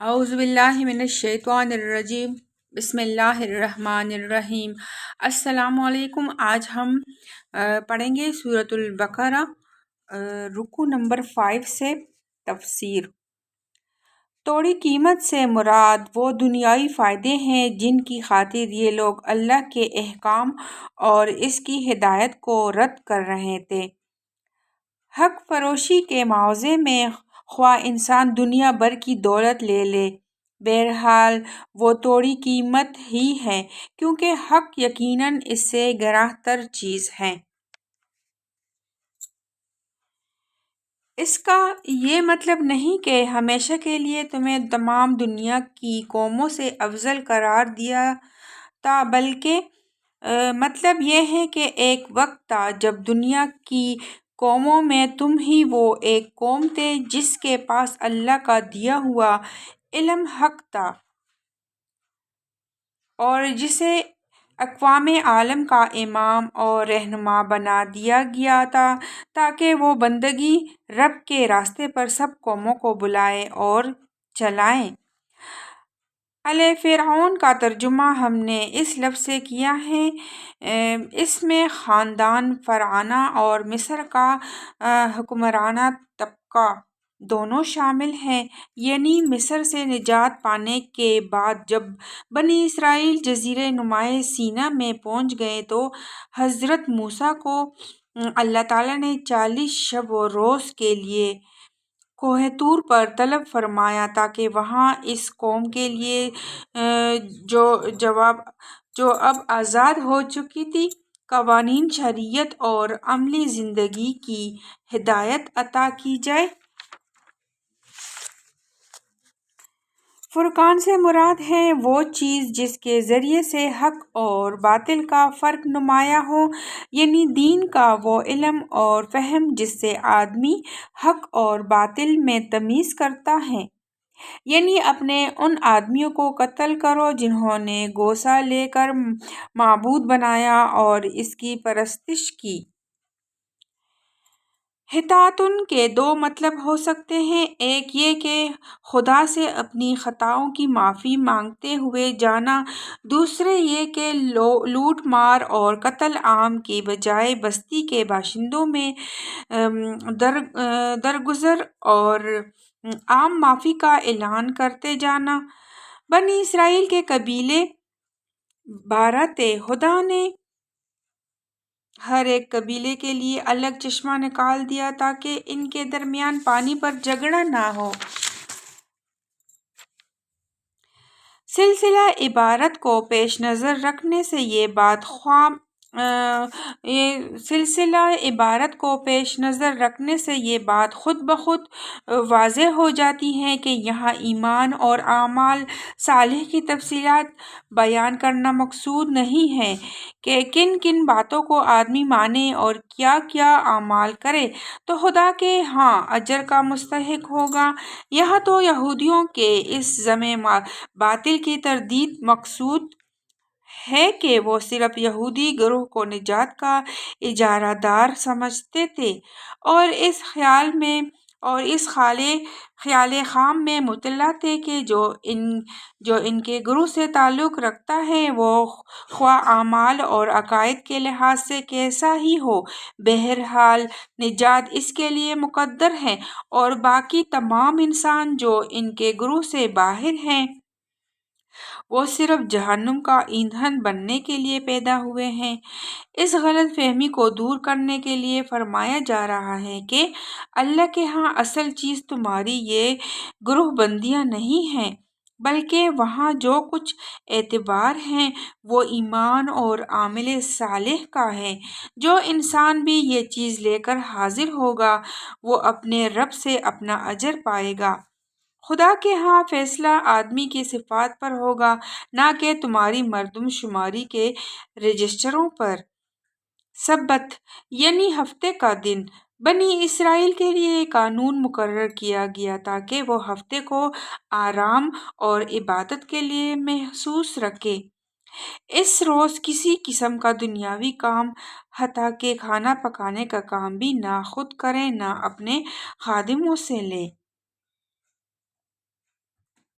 اعوذ باللہ من الشیطان الرجیم بسم اللہ الرحمن الرحیم۔ السلام علیکم۔ آج ہم پڑھیں گے سورۃ البقرہ، رکوع نمبر 5 سے تفسیر۔ توڑی قیمت سے مراد وہ دنیاوی فائدے ہیں جن کی خاطر یہ لوگ اللہ کے احکام اور اس کی ہدایت کو رد کر رہے تھے۔ حق فروشی کے معاوضے میں خواہ انسان دنیا بھر کی دولت لے لے، بہرحال وہ توڑی قیمت ہی ہے، کیونکہ حق یقیناً اس سے گراں تر چیز ہے۔ اس کا یہ مطلب نہیں کہ ہمیشہ کے لیے تمہیں تمام دنیا کی قوموں سے افضل قرار دیا تھا، بلکہ مطلب یہ ہے کہ ایک وقت تھا جب دنیا کی قوموں میں تم ہی وہ ایک قوم تھے جس کے پاس اللہ کا دیا ہوا علم حق تھا اور جسے اقوام عالم کا امام اور رہنما بنا دیا گیا تھا تاکہ وہ بندگی رب کے راستے پر سب قوموں کو بلائے اور چلائے۔ آل فرعون کا ترجمہ ہم نے اس لفظ سے کیا ہے۔ اس میں خاندان فرعونہ اور مصر کا حکمرانہ طبقہ دونوں شامل ہیں، یعنی مصر سے نجات پانے کے بعد جب بنی اسرائیل جزیرہ نمائے سینا میں پہنچ گئے تو حضرت موسیٰ کو اللہ تعالیٰ نے 40 شب و روز کے لیے کوہ طور پر طلب فرمایا تاکہ وہاں اس قوم کے لیے جو اب آزاد ہو چکی تھی قوانین، شریعت اور عملی زندگی کی ہدایت عطا کی جائے۔ فرقان سے مراد ہے وہ چیز جس کے ذریعے سے حق اور باطل کا فرق نمایاں ہو، یعنی دین کا وہ علم اور فہم جس سے آدمی حق اور باطل میں تمیز کرتا ہے۔ یعنی اپنے ان آدمیوں کو قتل کرو جنہوں نے گوسا لے کر معبود بنایا اور اس کی پرستش کی۔ اطاعتن کے دو مطلب ہو سکتے ہیں، ایک یہ کہ خدا سے اپنی خطاؤں کی معافی مانگتے ہوئے جانا، دوسرے یہ کہ لوٹ مار اور قتل عام کی بجائے بستی کے باشندوں میں درگزر اور عام معافی کا اعلان کرتے جانا۔ بنی اسرائیل کے قبیلے 12 تھے۔ خدا نے ہر ایک قبیلے کے لیے الگ چشمہ نکال دیا تاکہ ان کے درمیان پانی پر جھگڑا نہ ہو۔ سلسلہ عبارت کو پیش نظر رکھنے سے یہ بات خود بخود واضح ہو جاتی ہے کہ یہاں ایمان اور اعمال صالح کی تفصیلات بیان کرنا مقصود نہیں ہے کہ کن کن باتوں کو آدمی مانے اور کیا کیا اعمال کرے تو خدا کے ہاں اجر کا مستحق ہوگا۔ یہاں تو یہودیوں کے اس ذم باطل کی تردید مقصود ہے کہ وہ صرف یہودی گروہ کو نجات کا اجارہ دار سمجھتے تھے اور اس خیال خام میں مبتلا تھے کہ جو ان کے گروہ سے تعلق رکھتا ہے وہ خواہ اعمال اور عقائد کے لحاظ سے کیسا ہی ہو، بہرحال نجات اس کے لیے مقدر ہے اور باقی تمام انسان جو ان کے گروہ سے باہر ہیں وہ صرف جہنم کا ایندھن بننے کے لیے پیدا ہوئے ہیں۔ اس غلط فہمی کو دور کرنے کے لیے فرمایا جا رہا ہے کہ اللہ کے ہاں اصل چیز تمہاری یہ گروہ بندیاں نہیں ہیں، بلکہ وہاں جو کچھ اعتبار ہے وہ ایمان اور عمل صالح کا ہے۔ جو انسان بھی یہ چیز لے کر حاضر ہوگا وہ اپنے رب سے اپنا اجر پائے گا۔ خدا کے ہاں فیصلہ آدمی کی صفات پر ہوگا، نہ کہ تمہاری مردم شماری کے رجسٹروں پر۔ سبت یعنی ہفتے کا دن بنی اسرائیل کے لیے قانون مقرر کیا گیا تاکہ وہ ہفتے کو آرام اور عبادت کے لیے مخصوص رکھے۔ اس روز کسی قسم کا دنیاوی کام حتیٰ کہ کھانا پکانے کا کام بھی نہ خود کرے نہ اپنے خادموں سے لے۔